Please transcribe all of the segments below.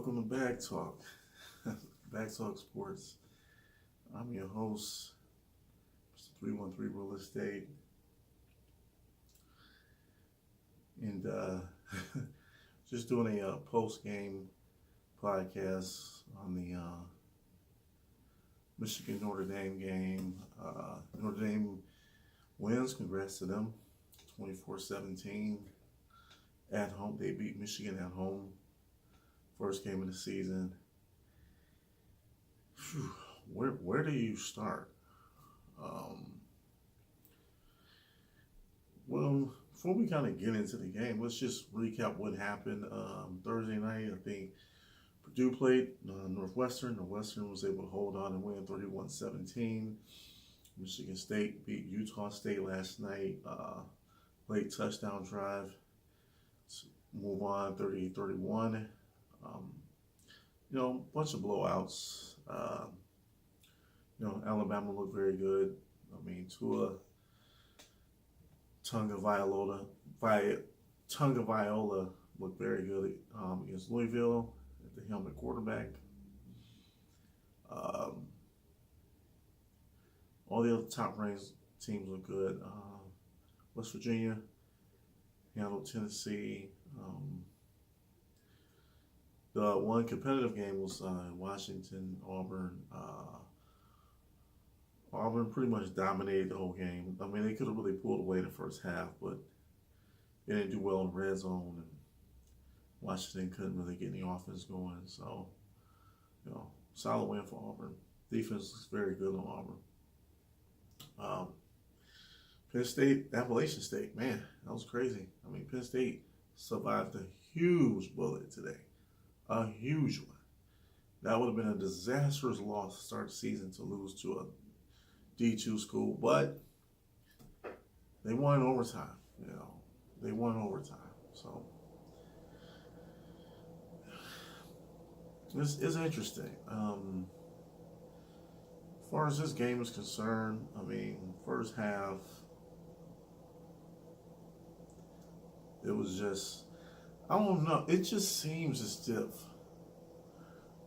Welcome to Bag Talk, Bag Talk Sports. I'm your host, Mr. 313 Real Estate, and just doing a post game podcast on the Michigan Notre Dame game. Notre Dame wins, congrats to them, 24-17 at home. They beat Michigan at home. First game of the season. Whew, where do you start? Well, before we kind of get into the game, let's just recap what happened Thursday night. I think Purdue played Northwestern. Northwestern was able to hold on and win 31-17. Michigan State beat Utah State last night. Late touchdown drive to move on 38-31. Bunch of blowouts. Alabama looked very good. I mean, Tua Tagovailoa looked very good against Louisville at the helmet quarterback. All the other top-ranked teams look good. West Virginia handled Tennessee. The one competitive game was Washington, Auburn. Auburn pretty much dominated the whole game. I mean, they could have really pulled away the first half, but they didn't do well in the red zone, and Washington couldn't really get any offense going. So, solid win for Auburn. Defense looks very good on Auburn. Penn State, Appalachian State, man, that was crazy. I mean, Penn State survived a huge bullet today. A huge one. That would have been a disastrous loss to start the season to lose to a D2 school, but they won in overtime. They won in overtime. So it's interesting. As far as this game is concerned, I mean, first half, it was just, I don't know. It just seems as if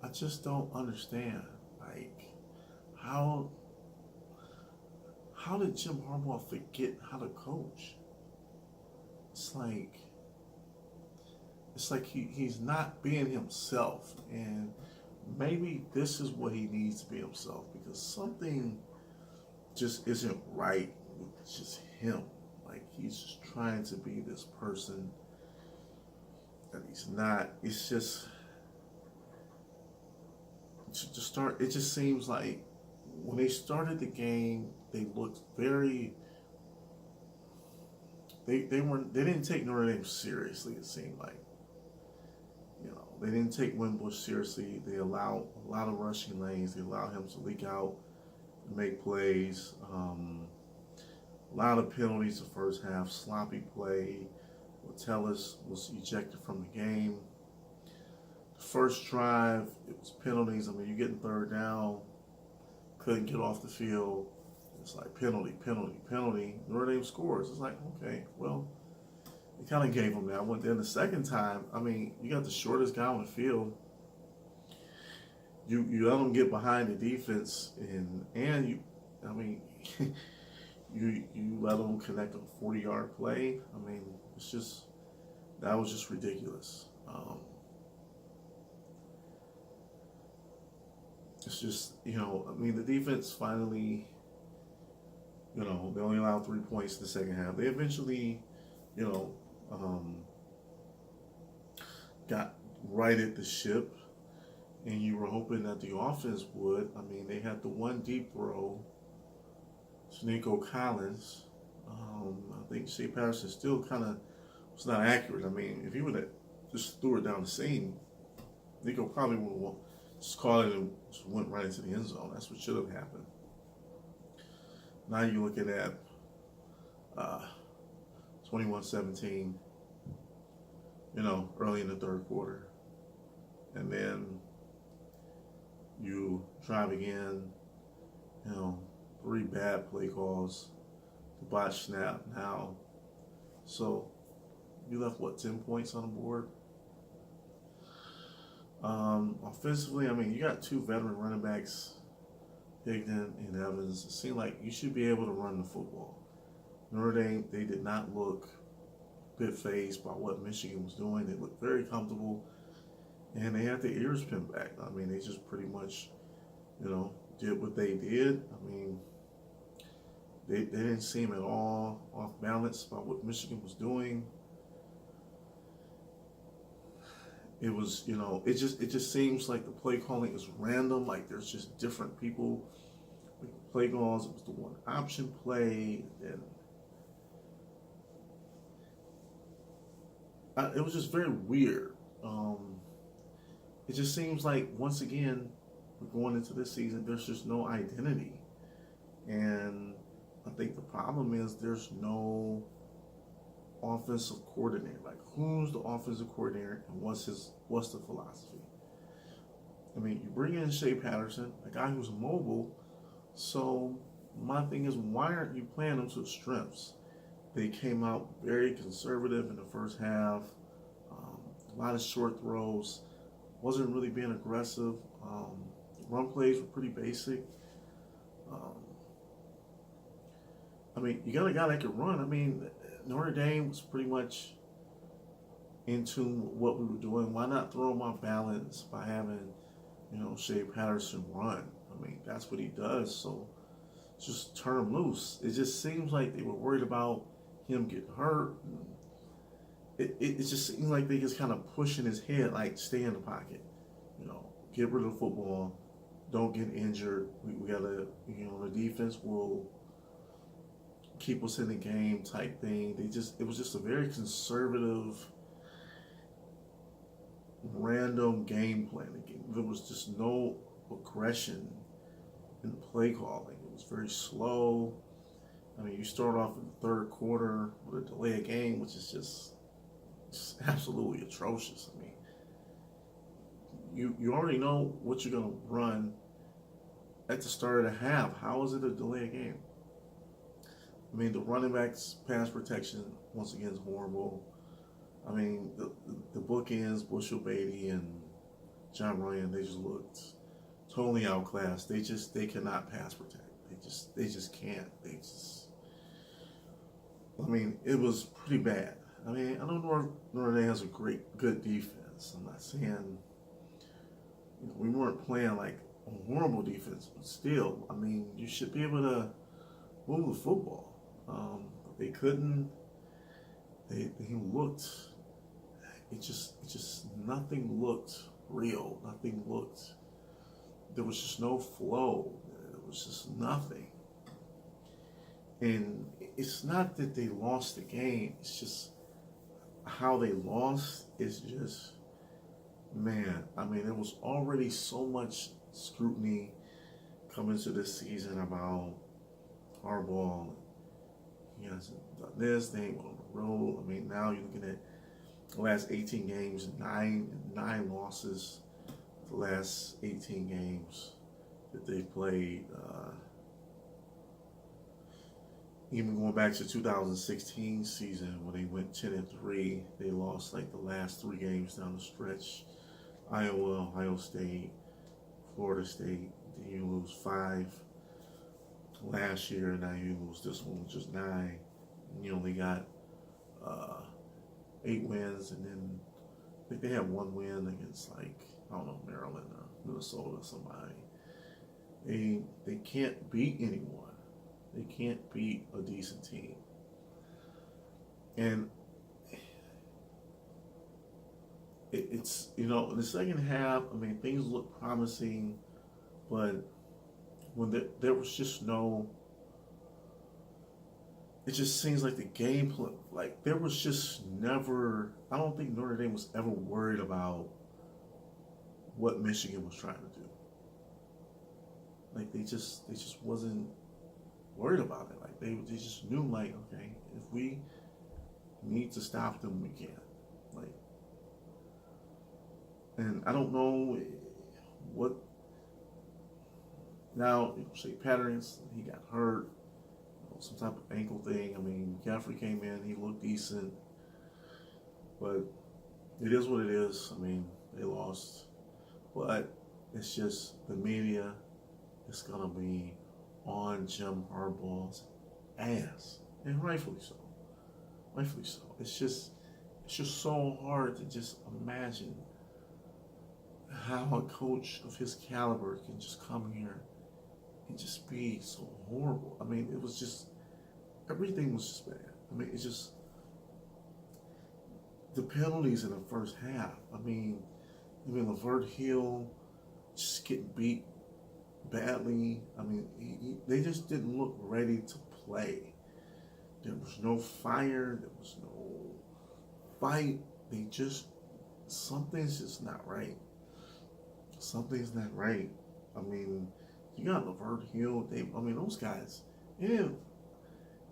I just don't understand. Like, how did Jim Harbaugh forget how to coach? It's like he's not being himself, and maybe this is what he needs to be himself, because something just isn't right with just him. Like, he's just trying to be this person that he's not. It's just to start. It just seems like when they started the game, they looked very. They didn't take Notre Dame seriously. It seemed like, they didn't take Wimbush seriously. They allowed a lot of rushing lanes. They allowed him to leak out and make plays. A lot of penalties the first half. Sloppy play. Tellus was ejected from the game. The first drive, it was penalties. I mean, you're getting third down, couldn't get off the field. It's like penalty. Notre Dame scores. It's like, okay, well, they kind of gave them that one. Then the second time, I mean, you got the shortest guy on the field. You let them get behind the defense, and you, I mean, you let them connect a 40-yard play. I mean, that was just ridiculous. It's just, I mean, the defense finally, they only allowed 3 points in the second half. They eventually, got righted the ship, and you were hoping that the offense would. I mean, they had the one deep throw to Nico Collins. I think Shea Patterson still kind of was not accurate. I mean, if he would have just threw it down the seam, Nico probably would have just caught it and just went right into the end zone. That's what should have happened. Now you're looking at 21-17, early in the third quarter. And then you drive again, 3 bad play calls, the botch snap now. So you left, 10 points on the board? Offensively, I mean, you got two veteran running backs, Higdon and Evans. It seemed like you should be able to run the football. Notre Dame, they did not look a bit phased by what Michigan was doing. They looked very comfortable, and they had their ears pinned back. I mean, they just pretty much, did what they did. I mean, they didn't seem at all off balance by what Michigan was doing. It was, it just seems like the play calling is random. Like there's just different people with play calls. It was the one option play, and it was just very weird. It just seems like once again we're going into this season. There's just no identity, and I think the problem is there's no offensive coordinator. Like, who's the offensive coordinator and what's the philosophy? I mean, you bring in Shea Patterson, a guy who's mobile. So my thing is, why aren't you playing them to the strengths? They came out very conservative in the first half. A lot of short throws. Wasn't really being aggressive. Run plays were pretty basic. Um, I mean, you got a guy that can run. I mean, Notre Dame was pretty much in tune with what we were doing. Why not throw him off balance by having, Shea Patterson run? I mean, that's what he does. So just turn him loose. It just seems like they were worried about him getting hurt. It just seems like they just kind of pushing his head, like, stay in the pocket. Get rid of the football. Don't get injured. We got to, the defense will keep us in the game type thing. It was just a very conservative, random game plan. There was just no aggression in the play calling. It was very slow. I mean, you start off in the third quarter with a delay of game, which is just absolutely atrocious. I mean, you already know what you're going to run at the start of the half. How is it a delay of game? I mean, the running backs' pass protection, once again, is horrible. I mean, the bookends, Bushel Beatty and John Ryan, they just looked totally outclassed. They cannot pass protect. They just can't. I mean, it was pretty bad. I mean, I know Notre Dame has a good defense. I'm not saying, we weren't playing like a horrible defense, but still, I mean, you should be able to move the football. They couldn't. They looked. It just nothing looked real. Nothing looked. There was just no flow. There was just nothing. And it's not that they lost the game. It's just how they lost is just, man. I mean, there was already so much scrutiny coming to this season about Harbaugh. He hasn't done this. They ain't on the road. I mean, now you're looking at the last 18 games, nine losses. The last 18 games that they played. Even going back to 2016 season when they went 10-3, they lost like the last 3 games down the stretch. Iowa, Ohio State, Florida State. Then you lose 5 last year. Now you lose this one, which is 9. And you only got 8 wins, and then I think they had 1 win against, like, I don't know, Maryland or Minnesota or somebody. They can't beat anyone. They can't beat a decent team. And it's, in the second half, I mean, things look promising, but when there was just no, it just seems like the game plan, like there was just never, I don't think Notre Dame was ever worried about what Michigan was trying to do. Like they just wasn't worried about it. Like they just knew, like, okay, if we need to stop them, we can. Like, and I don't know what. Now, Shea Patterson, he got hurt, some type of ankle thing. I mean, McCaffrey came in, he looked decent, but it is what it is. I mean, they lost. But it's just the media is going to be on Jim Harbaugh's ass, and rightfully so. Rightfully so. It's just so hard to just imagine how a coach of his caliber can just come here and just be so horrible. I mean, it was just everything was just bad. I mean, it's just the penalties in the first half. Lavert Hill just getting beat badly. I mean, they just didn't look ready to play. There was no fire. There was no fight. Something's just not right. Something's not right. I mean, you got Lavert Hill. Those guys, yeah,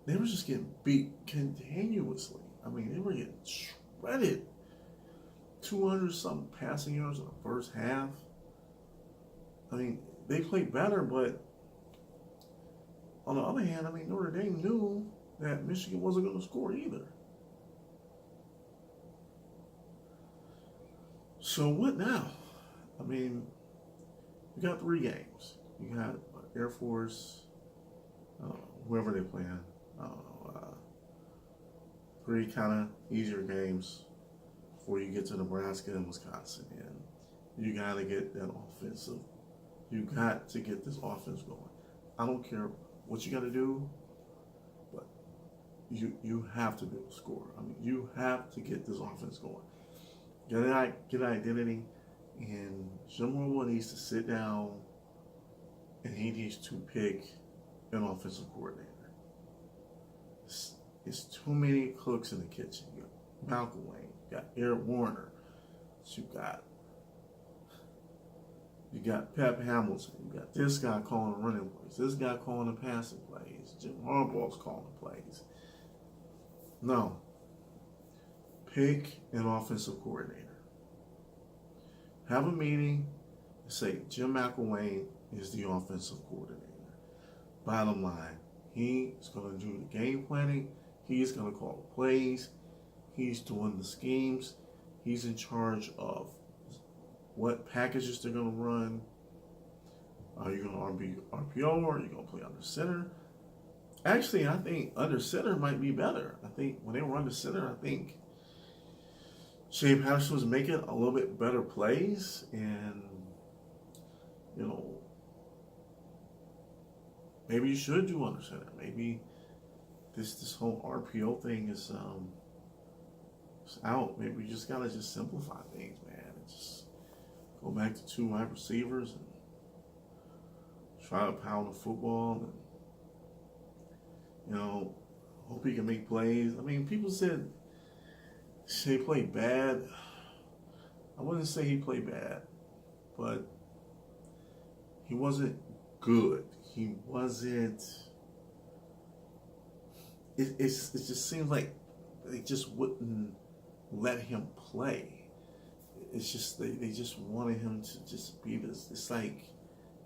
they were just getting beat continuously. I mean, they were getting shredded. 200-something passing yards in the first half. I mean, they played better, but on the other hand, Notre Dame knew that Michigan wasn't going to score either. So what now? You got 3 games. You got Air Force, whoever they play in. I don't know. 3 kind of easier games before you get to Nebraska and Wisconsin. And you got to get that offensive. You got to get this offense going. I don't care what you got to do, but you have to be able to score. You have to get this offense going. Get an identity, and Jim Harbaugh needs to sit down, and he needs to pick an offensive coordinator. It's too many cooks in the kitchen. You got Malcolm Wayne, you got Eric Warner, you got Pep Hamilton, you got this guy calling the running plays, this guy calling the passing plays, Jim Harbaugh's calling the plays. No. Pick an offensive coordinator. Have a meeting and say Jim McElwain is the offensive coordinator. Bottom line, he's going to do the game planning. He's going to call the plays. He's doing the schemes. He's in charge of what packages they're going to run. Are you going to RPO or are you going to play under center? Actually, I think under center might be better. I think when they were under center, I think Shea Patterson was making a little bit better plays, and maybe you should do under center. Maybe this whole RPO thing is out. Maybe you just gotta simplify things, man, and just go back to 2 wide receivers and try to pound the football, and hope he can make plays. People said Shea played bad. I wouldn't say he played bad, but he wasn't good. He wasn't. It just seems like they just wouldn't let him play. It's just they just wanted him to just be this. It's like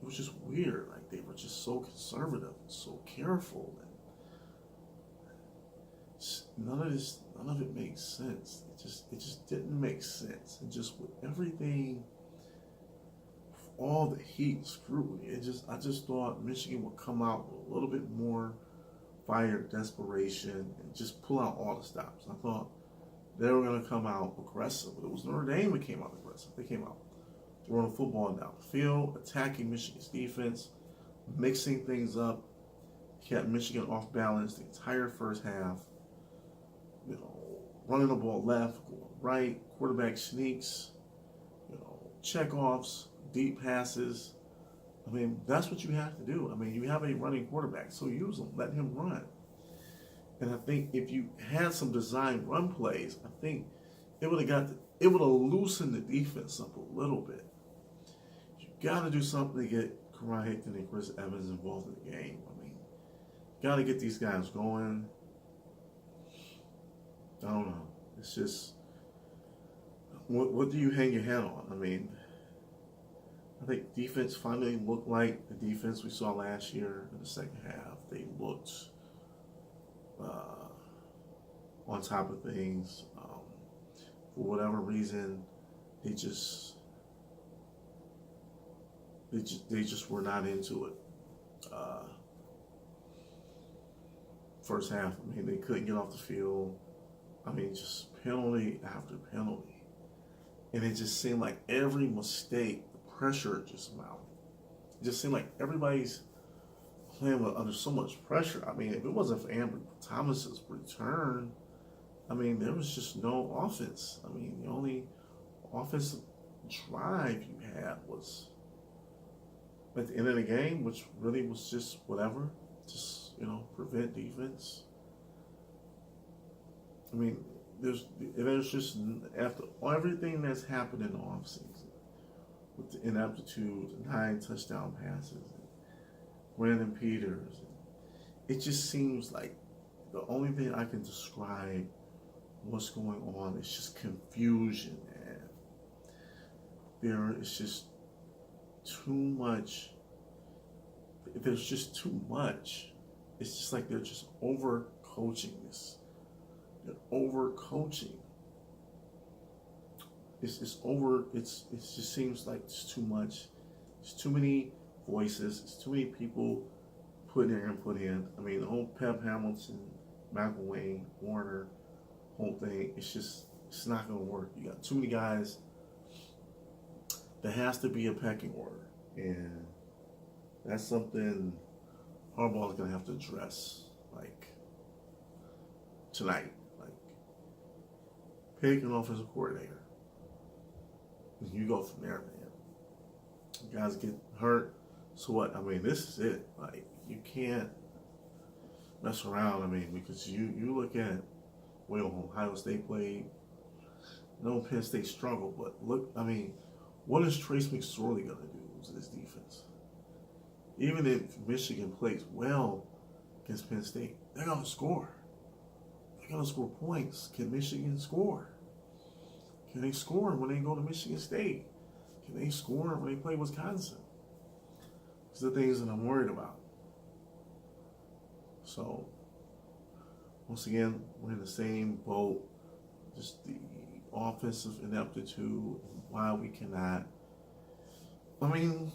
it was just weird. Like they were just so conservative, and so careful, and none of it makes sense. It just didn't make sense. And just with everything, all the heat and scrutiny, I just thought Michigan would come out with a little bit more fire, desperation, and just pull out all the stops. I thought they were going to come out aggressive, but it was Notre Dame that came out aggressive. They came out throwing the football down the field, attacking Michigan's defense, mixing things up, kept Michigan off balance the entire first half. Running the ball left, going right, quarterback sneaks, checkoffs, deep passes. That's what you have to do. You have a running quarterback, so use him, let him run. And I think if you had some design run plays, I think it would have loosened the defense up a little bit. You got to do something to get Karan Hickton and Chris Evans involved in the game. Got to get these guys going. I don't know. It's just, what do you hang your hat on? I think defense finally looked like the defense we saw last year in the second half. They looked on top of things. For whatever reason, they just they just were not into it. Uh, First half, I mean, they couldn't get off the field. I mean, just penalty after penalty. And it just seemed like every mistake, the pressure just mounted. It just seemed like everybody's playing under so much pressure. I mean, if it wasn't for Amber Thomas's return, I mean, there was just no offense. I mean, the only offensive drive you had was at the end of the game, which really was just whatever, just, prevent defense. I mean, there's just, after everything that's happened in the offseason, with the ineptitude, the 9 touchdown passes, and Brandon Peters, it just seems like the only thing I can describe what's going on is just confusion, and there is just too much. There's just too much. It's just like they're just over coaching this. They're over coaching. It's over. It just seems like it's too much. It's too many voices. It's too many people putting their input in. I mean, the whole Pep Hamilton, McElwain, Warner, whole thing. It's not going to work. You got too many guys. There has to be a pecking order, and that's something Harbaugh is going to have to address, like, tonight. Like, pick an offensive coordinator. And you go from there, man. Guys get hurt. So what? I mean, this is it. Like, you can't mess around. I mean, because you look at where Ohio State played. No, Penn State struggled, but look, I mean, what is Trace McSorley going to do to this defense? Even if Michigan plays well against Penn State, they're going to score. They're going to score points. Can Michigan score? Can they score when they go to Michigan State? Can they score when they play Wisconsin? These are the things that I'm worried about. So, once again, we're in the same boat. Just the offensive ineptitude, why we cannot. I mean,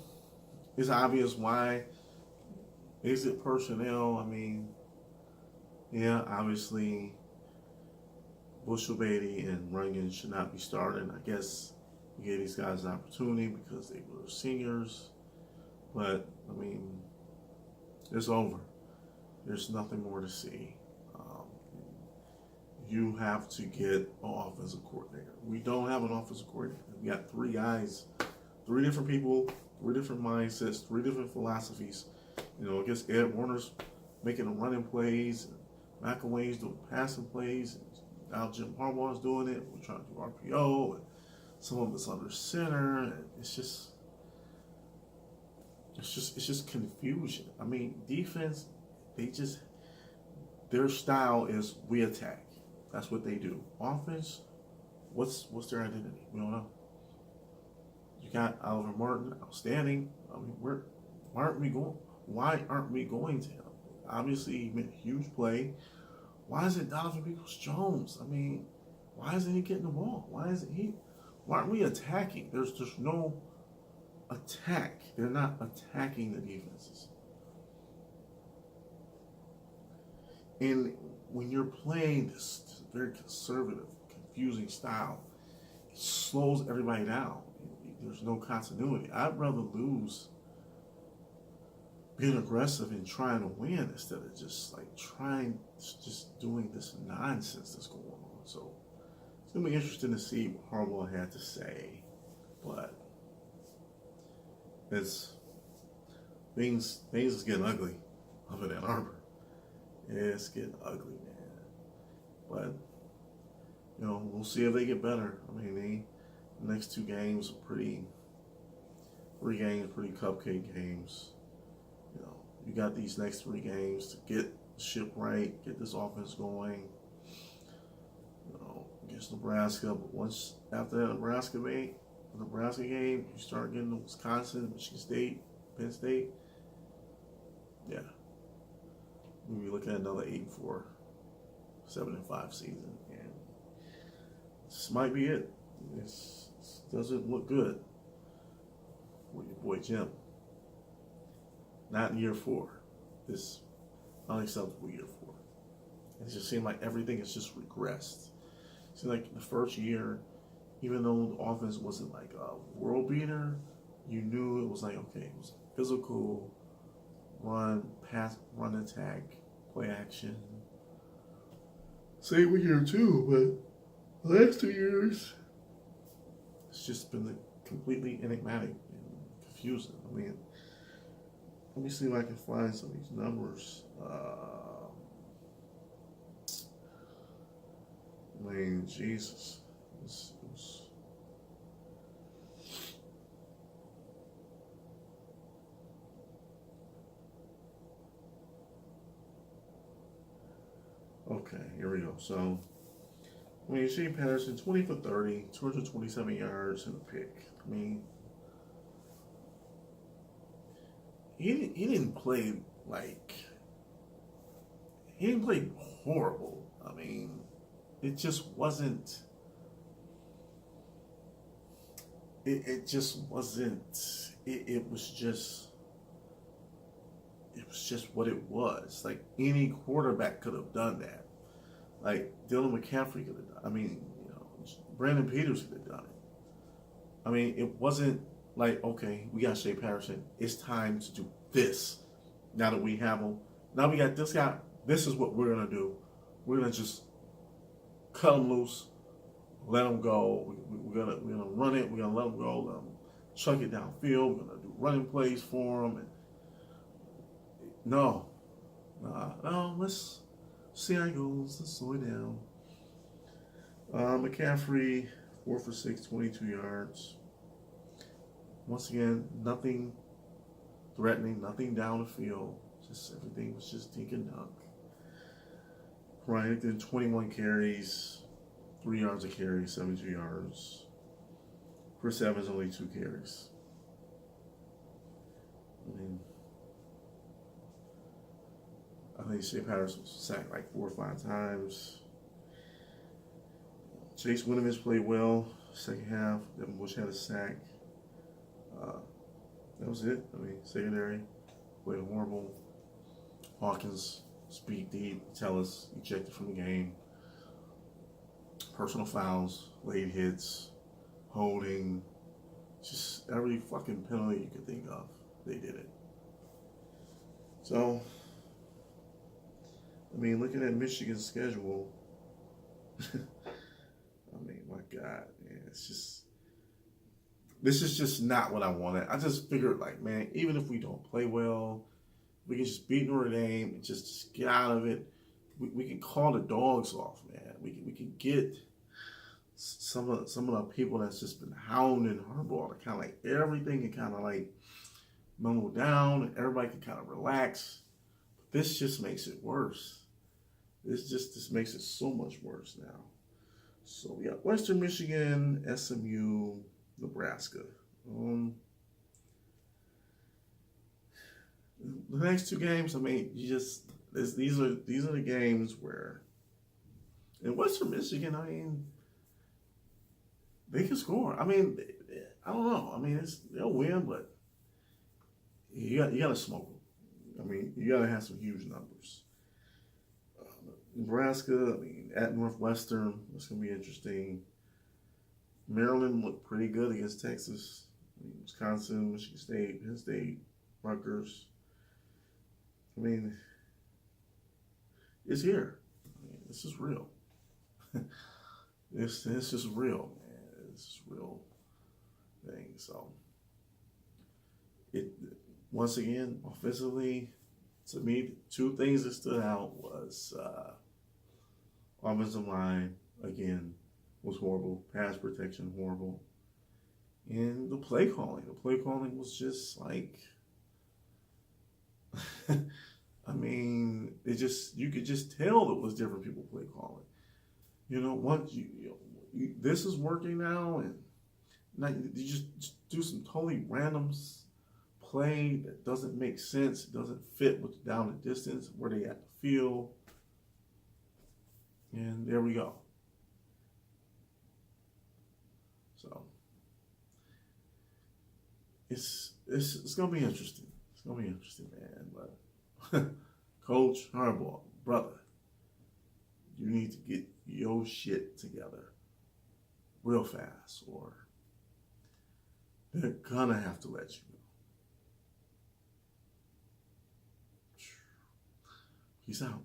it's obvious why. Is it personnel? I mean, yeah, obviously, Bushel Beatty and Runyon should not be starting. I guess we gave these guys an opportunity because they were seniors. But, I mean, it's over. There's nothing more to see. You have to get an offensive coordinator. We don't have an offensive coordinator. We got 3 guys, 3 different people, 3 different mindsets, 3 different philosophies. I guess Ed Warner's making the running plays, and McElwain's doing passing plays, and now Jim Harbaugh's doing it. We're trying to do RPO, and some of it's under center, and it's just confusion. I mean, defense, their style is we attack. That's what they do. Offense, what's their identity? We don't know. You got Oliver Martin, outstanding. I mean, why aren't we going to him? Obviously, he made a huge play. Why is it Donovan Peoples-Jones? I mean, why isn't he getting the ball? Why aren't we attacking? There's just no attack. They're not attacking the defenses. And when you're playing this very conservative, confusing style, it slows everybody down. There's no continuity. I'd rather lose being aggressive and trying to win instead of just doing this nonsense that's going on. So it's going to be interesting to see what Harbaugh had to say. But things is getting ugly up in Ann Arbor. It's getting ugly, man. But, we'll see if they get better. I mean, the next 2 games are pretty cupcake games. You got these next 3 games to get the ship right, get this offense going. Against Nebraska, but once after that Nebraska game, you start getting to Wisconsin, Michigan State, Penn State. Yeah. We look at another 8-4, 7-5 season, and this might be it. This doesn't look good for your boy Jim. Not in year 4. This unacceptable year 4. It just seemed like everything has just regressed. It seemed like the first year, even though the offense wasn't like a world beater, you knew it was like, okay, it was physical, run, pass, run attack, play action. Same with year 2, but the last 2 years, it's just been completely enigmatic and confusing. I mean, let me see if I can find some of these numbers. I mean, Jesus. It was okay, here we go. So, I mean, Shane Patterson, 20 for 30, 227 yards and a pick. I mean, he didn't play like, he didn't play horrible. I mean, it just wasn't, it just wasn't, it was just what it was. Like any quarterback could have done that. Like Dylan McCaffrey could have done. I mean, Brandon Peters could have done it. I mean, it wasn't like, okay, we got Shea Patterson. It's time to do this. Now that we have him, now we got this guy. This is what we're gonna do. We're gonna just cut him loose, let him go. We're gonna run it. We're gonna let him go. Let him chuck it downfield. We're gonna do running plays for him. And no, let's see how it goes. Let's slow it down. McCaffrey, 4 for 6, 22 yards. Once again, nothing threatening, nothing down the field. Just everything was just dink and dunk. Ryan did 21 carries, 3 yards a carry, 72 yards. Chris Evans only 2 carries. I think Shea Patterson was sacked like 4 or 5 times. Chase Winovich played well second half. Devin Bush had a sack. That was it. I mean, secondary played horrible. Hawkins, speed deep, Tellus ejected from the game. Personal fouls, late hits, holding, just every fucking penalty you could think of, they did it. So, I mean, looking at Michigan's schedule, I mean, my God, man, it's just, this is just not what I wanted. I just figured, like, man, even if we don't play well, we can just beat Notre Dame and just get out of it. We can call the dogs off, man. We can get some of the people that's just been hounding Harbaugh to kind of like everything can kind of like mellow down and everybody can kind of relax. But this just makes it worse. This makes it so much worse now. So we got Western Michigan, SMU, Nebraska. The next 2 games, I mean, these are the games where in Western Michigan, I mean, they can score. I mean, I don't know. I mean, they'll win, but you got to smoke them. I mean, you got to have some huge numbers. Nebraska, I mean, at Northwestern, that's going to be interesting. Maryland looked pretty good against Texas. I mean, Wisconsin, Michigan State, Penn State, Rutgers. I mean, it's here. I mean, this is real. This is real, man. This is real thing. So, once again, offensively, to me, 2 things that stood out was offensive line, again, was horrible. Pass protection, horrible. And the play calling. The play calling was just like, I mean, you could just tell it was different people play calling. Once this is working now, and now you just do some totally random play that doesn't make sense. It doesn't fit with the down the distance where they at the field. And there we go. So it's gonna be interesting. It's gonna be interesting, man. But Coach Harbaugh, brother, you need to get your shit together real fast, or they're gonna have to let you go. Peace out.